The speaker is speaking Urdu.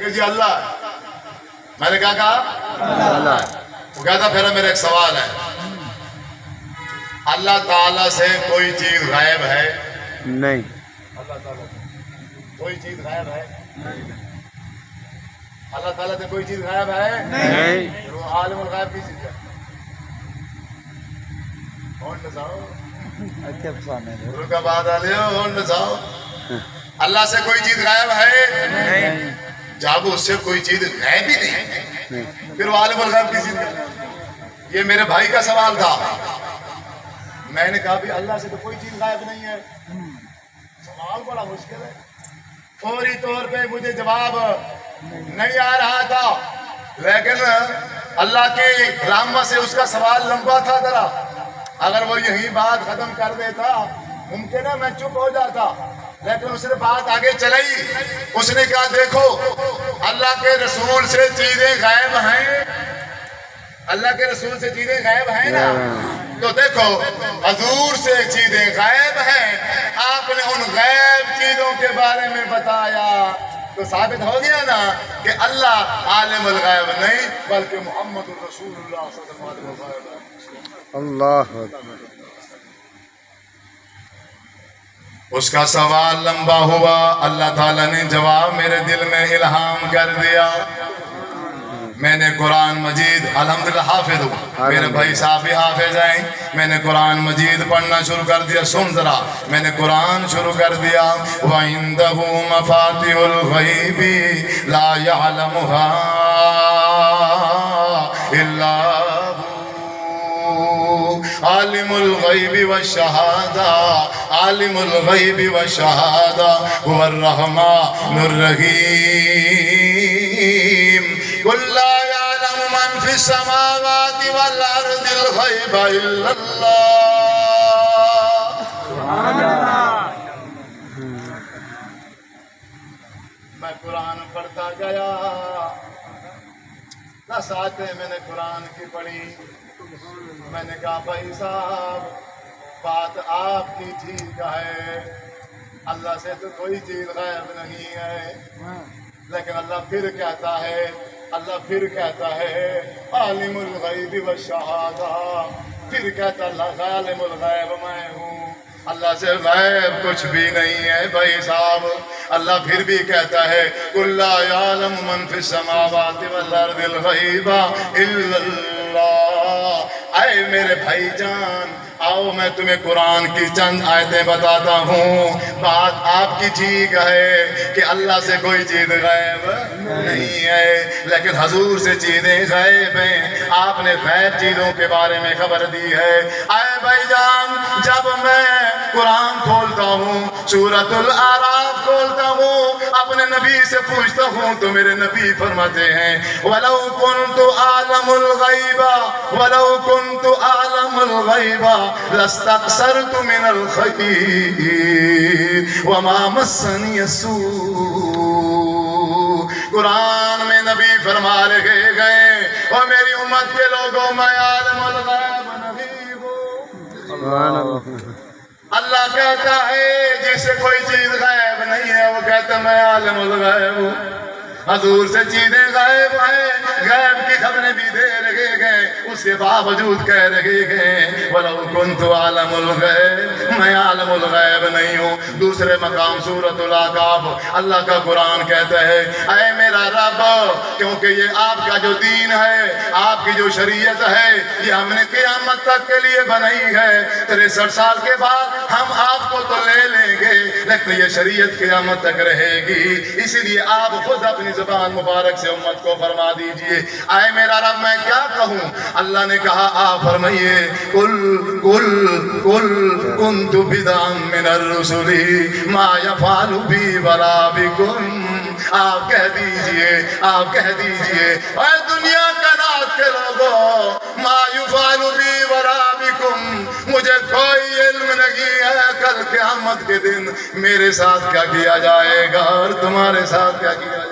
کہ جی اللہ ہے۔ میں نے کیا کہا؟ اللہ ہے۔ وہ کہتا پھر میرا ایک سوال ہے، اللہ تعالیٰ سے کوئی چیز غائب ہے؟ نہیں۔ اللہ تعالیٰ سے کوئی چیز غائب ہے؟ اللہ تعالیٰ سے کوئی چیز غائب ہے؟ نہیں۔ وہ عالم الغیب کی چیز ہے۔ اور نظاؤ رکا بعد آلے اور نظاؤ، اللہ سے کوئی چیز غائب ہے؟ نہیں۔ جب اس سے کوئی چیز غائب ہی نہیں پھر وہ عالم الغیب کی چیز ہے۔ یہ میرے بھائی کا سوال تھا، میں نے کہا بھی اللہ سے تو کوئی چیز غائب نہیں ہے۔ سوال بڑا مشکل ہے، فوری طور پہ مجھے جواب نہیں آ رہا تھا، لیکن اللہ کی رحمت سے اس کا سوال لمبا تھا ذرا۔ اگر وہ یہی بات ختم کر دیتا ممکن ہے میں چپ ہو جاتا، لیکن اس نے بات آگے چلائی۔ اس نے کہا دیکھو اللہ کے رسول سے چیزیں غائب ہیں، اللہ کے رسول سے چیزیں غائب ہیں نا، تو دیکھو حضور سے چیزیں غائب ہیں، آپ نے ان غائب چیزوں کے بارے میں بتایا، تو ثابت ہو گیا نا کہ اللہ عالم الغیب نہیں بلکہ محمد رسول اللہ صلی اللہ علیہ وسلم۔ اللہ اس کا سوال لمبا ہوا، اللہ تعالیٰ نے جواب میرے دل میں الہام کر دیا۔ میں نے قرآن مجید الحمدللہ حافظ ہوں، میرے بھائی صاحب بھی حافظ ہیں، میں نے قرآن مجید پڑھنا شروع کر دیا۔ سن ذرا، میں نے قرآن شروع کر دیا۔ وَعِندَهُ مَفَاتِحُ الْغَيْبِ لَا يَعْلَمُهَا إِلَّا عالم الغیب والشہادہ، عالم الغیب والشہادہ هو الرحمن الرحیم، قل لا يعلم من في السماوات والارض الغیب الا اللہ۔ میں قرآن پڑھتا گیا، 10 آیتیں میں نے قرآن کی پڑھی۔ میں نے کہا بھائی صاحب بات آپ کی ٹھیک ہے، اللہ سے تو کوئی چیز غائب نہیں ہے، لیکن اللہ پھر کہتا ہے، اللہ پھر کہتا ہے عالم الغیب والشہادہ، پھر کہتا اللہ عالم الغیب میں ہوں، اللہ سے غائب کچھ بھی نہیں ہے بھائی صاحب۔ اللہ پھر بھی کہتا ہے قل لا یعلم من فی السماوات والارض الغیب الا اللہ۔ اے میرے بھائی جان آؤ میں تمہیں قرآن کی چند آیتیں بتاتا ہوں۔ بات آپ کی ٹھیک ہے کہ اللہ سے کوئی چیز غائب نہیں ہے، لیکن حضور سے چیزیں غائب ہیں، آپ نے غائب چیزوں کے بارے میں خبر دی ہے۔ اے بھائی جان جب میں قرآن کھولتا ہوں، سورۃ الاعراف کھولتا ہوں، اپنے نبی سے پوچھتا ہوں تو میرے نبی فرماتے ہیں وَلَوْ كُنْتُ أَعْلَمُ الْغَيْبَ وَلَوْ كُنْتُ أَعْلَمُ الْغَيْبَ لَاسْتَكْثَرْتُ مِنَ الْخَيْرِ وَمَا مَسَّنِيَ السُّوءُ۔ قرآن میں نبی فرما رہے گئے اور میری امت کے لوگوں میں عالم الغیب نبی ہوں۔ اللہ کہتا ہے جس سے کوئی چیز غائب نہیں ہے وہ کہتا میں عالم الغیب ہوں۔ حضور سے چیزیں غائب ہیں، غیب کی خبریں بھی دے رہے گئے، اس کے باوجود کہہ رہے گئے وَلَوْ كُنْتُ عَالَمُ الْغَيْبِ، میں عالم الغیب نہیں ہوں۔ دوسرے مقام سورۃ الاعراف اللہ کا قرآن کہتا ہے اے میرا رب کیونکہ یہ آپ کا جو دین ہے، آپ کی جو شریعت ہے، یہ ہم نے قیامت تک کے لیے بنائی ہے، 63 سال کے بعد ہم آپ کو تو لے لیں گے لیکن یہ شریعت قیامت تک رہے گی، اسی لیے آپ خود اپنی زبان مبارک سے امت کو فرما دیجئے اے میرا رب میں کیا کہوں۔ اللہ نے کہا آپ فرمائیے قل قل قل كنت بدعا من الرسل ما يفعل بي ولا بكم۔ آپ کہہ دیجئے، آپ کہہ دیجئے اے دنیا کائنات کے لوگوں ما يفعل بي ولا بكم، مجھے کوئی علم نہیں ہے کل قیامت کے دن میرے ساتھ کیا کیا جائے گا اور تمہارے ساتھ کیا کیا جائے گا۔